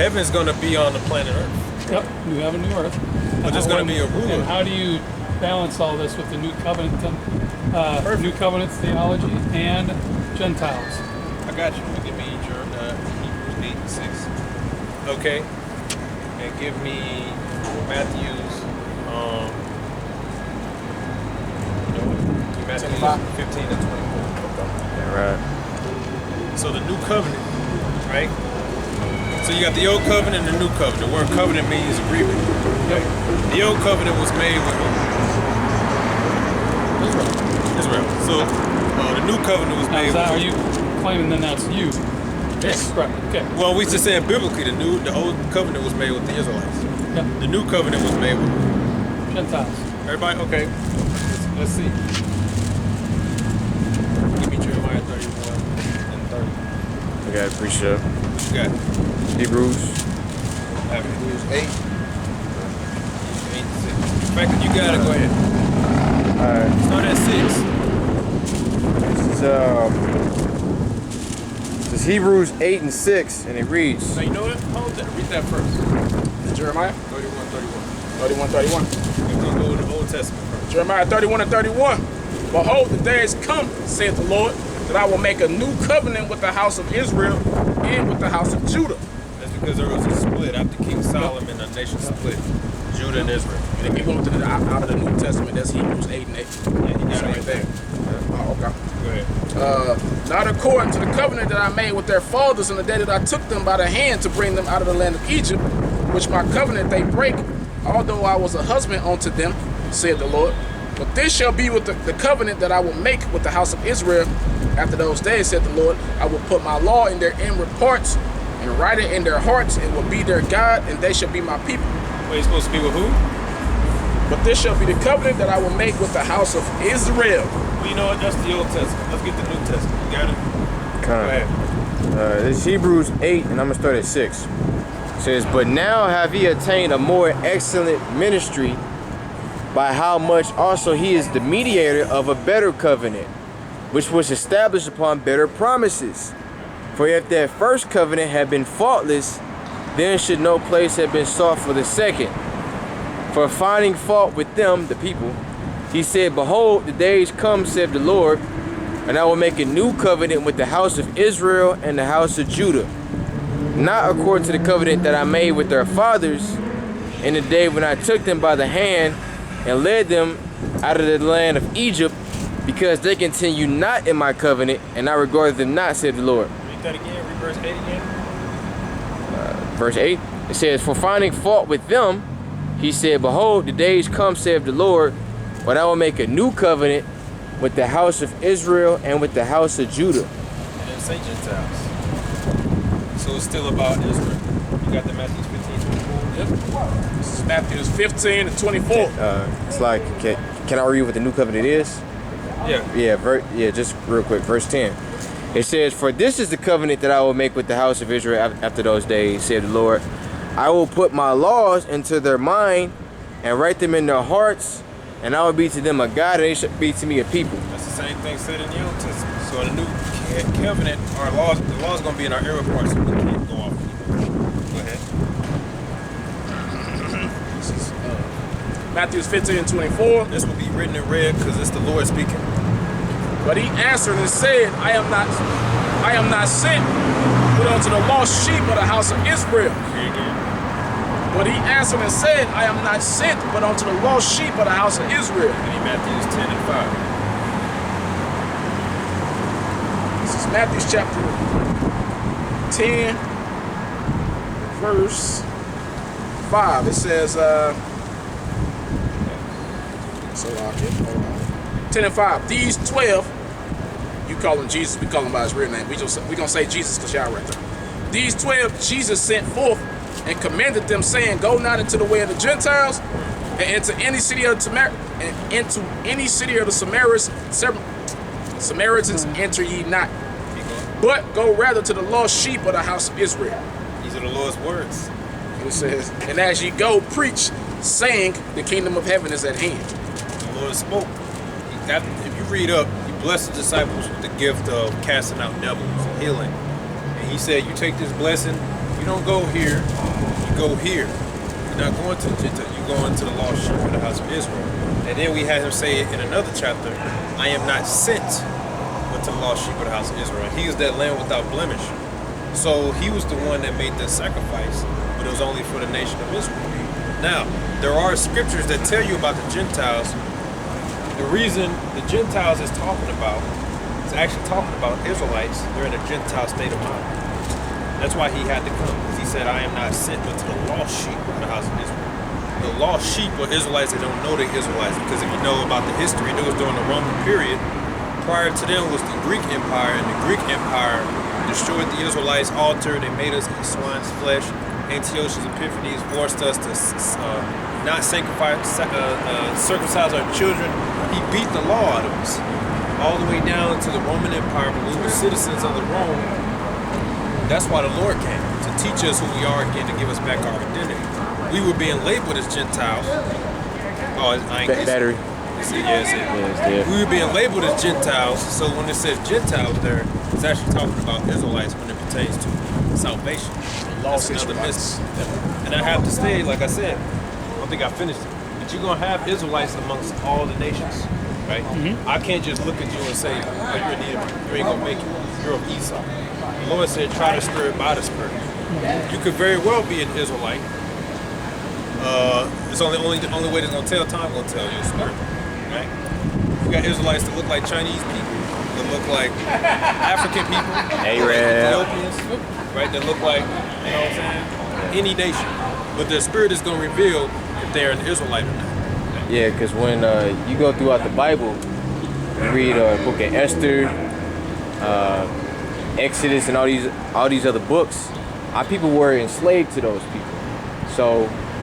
Heaven's going to be on the planet Earth. Yep, new heaven, new earth. But there's going to be a ruler. And how do you balance all this with the new covenant, new covenant theology and Gentiles? I got you. Give me Hebrews 8 and 6. Okay. And give me Matthew's 15 and 24. Yeah, right. So the new covenant, right? So you got the old covenant and the new covenant. The word covenant means agreement. Right? The old covenant was made with who? Israel. So the new covenant was made with. Are you claiming then that's you? Yes. Right. Okay. Well, we just said biblically, the old covenant was made with the Israelites. Yep. The new covenant was made with Gentiles. everybody. Okay. Let's see. Give me Jeremiah 31 and 30. Okay, appreciate it. What you got? Hebrews. Hebrews 8. 8 and 6. In fact, you got it. Go ahead. Alright. Start at 6. This is Hebrews 8 and 6, and it reads. So you know what? Hold that. Read that first. Jeremiah 31. 31. We're going to go to the Old Testament first. Jeremiah 31 and 31. Behold, the days come, saith the Lord, that I will make a new covenant with the house of Israel and with the house of Judah. That's because there was a split after King Solomon, the nation split. Judah and Israel. And if you go to out of the New Testament, that's Hebrews 8 and 8. Yeah, you got it right there. Oh, okay. Go ahead. Not according to the covenant that I made with their fathers in the day that I took them by the hand to bring them out of the land of Egypt, which my covenant they break, although I was a husband unto them, said the Lord. But this shall be with the covenant that I will make with the house of Israel after those days, said the Lord. I will put my law in their inward parts and write it in their hearts, and will be their God, and they shall be my people. Wait, you supposed to be with who? But this shall be the covenant that I will make with the house of Israel. Well, you know what? That's the Old Testament. Let's get the New Testament. You got it? Go ahead. This is Hebrews 8, and I'm going to start at 6. It says, but now have he attained a more excellent ministry, by how much also he is the mediator of a better covenant, which was established upon better promises. For if that first covenant had been faultless, then should no place have been sought for the second. For finding fault with them, the people, he said, behold, the days come, said the Lord, and I will make a new covenant with the house of Israel and the house of Judah, not according to the covenant that I made with their fathers in the day when I took them by the hand and led them out of the land of Egypt, because they continue not in my covenant, and I regarded them not, said the Lord. Read that again. Read verse 8 again. Verse 8, it says, for finding fault with them, he said, behold, the days come, saith the Lord, when I will make a new covenant with the house of Israel and with the house of Judah. And then say Gentiles. So it's still about Israel. You got the Matthew 15, 24? Yep. This is Matthew 15 and 24. It's like, can I read what the new covenant is? Yeah. Yeah, just real quick, verse 10. It says, for this is the covenant that I will make with the house of Israel after those days, said the Lord. I will put my laws into their mind and write them in their hearts, and I will be to them a God, and they shall be to me a people. That's the same thing said in the Old Testament. So in the new covenant, the law is going to be in our inward parts, so we can't go off. Go ahead. This is Matthew 15 and 24. This will be written in red because it's the Lord speaking. But he answered and said, I am not sent, but unto the lost sheep of the house of Israel. Here again. But he answered and said, I am not sent, but unto the lost sheep of the house of Israel. And in Matthew 10 and 5. This is Matthew chapter 10, verse 5. It says, so I'll get, hold on. 10 and 5. These 12, you call him Jesus, we call him by his real name. We're going to say Jesus because y'all right there. These 12 Jesus sent forth and commanded them, saying, go not into the way of the Gentiles, and into any city of the Samaritans enter ye not. But go rather to the lost sheep of the house of Israel. These are the Lord's words. And it says, and as ye go, preach, saying, the kingdom of heaven is at hand. The Lord spoke. If you read up, he blessed the disciples with the gift of casting out devils, healing. And he said, you take this blessing You don't go here, you go here. You're not going to the Gentile, you go into the lost sheep of the house of Israel. And then we had him say in another chapter, I am not sent but to the lost sheep of the house of Israel. He is that lamb without blemish. So he was the one that made the sacrifice, but it was only for the nation of Israel. Now, there are scriptures that tell you about the Gentiles. The reason the Gentiles is talking about is actually talking about Israelites. They're in a Gentile state of mind. That's why he had to come, because he said, I am not sent but to the lost sheep of the house of Israel. The lost sheep are Israelites that don't know they're Israelites, because if you know about the history, it was during the Roman period. Prior to them was the Greek Empire, and the Greek Empire destroyed the Israelites' altar. They made us eat swine's flesh. Antiochus Epiphanes forced us to not circumcise our children. He beat the law out of us, all the way down to the Roman Empire, but we were citizens of the Rome. That's why the Lord came, to teach us who we are again, to give us back our identity. We were being labeled as Gentiles. Oh, I ain't Battery. We were being labeled as Gentiles, so when it says Gentiles there, it's actually talking about Israelites when it pertains to salvation. Lost That's another Israelites. mystery. And I have to say, like I said, I don't think I finished it, but you're going to have Israelites amongst all the nations, right? I can't just look at you and say, oh, you're an Edom, you ain't going to make it. You're of Esau. The Lord said, try the spirit by the spirit. You could very well be an Israelite. It's only the way that's going to tell, time going to tell you a spirit, right? You got Israelites that look like Chinese people, that look like African people, Arab. Ethiopians, right? That look like, you know what I'm saying? Any nation. But their spirit is going to reveal if they're an Israelite or not. Yeah, because when you go throughout the Bible, you read book of Esther, Exodus, and all these other books, our people were enslaved to those people. So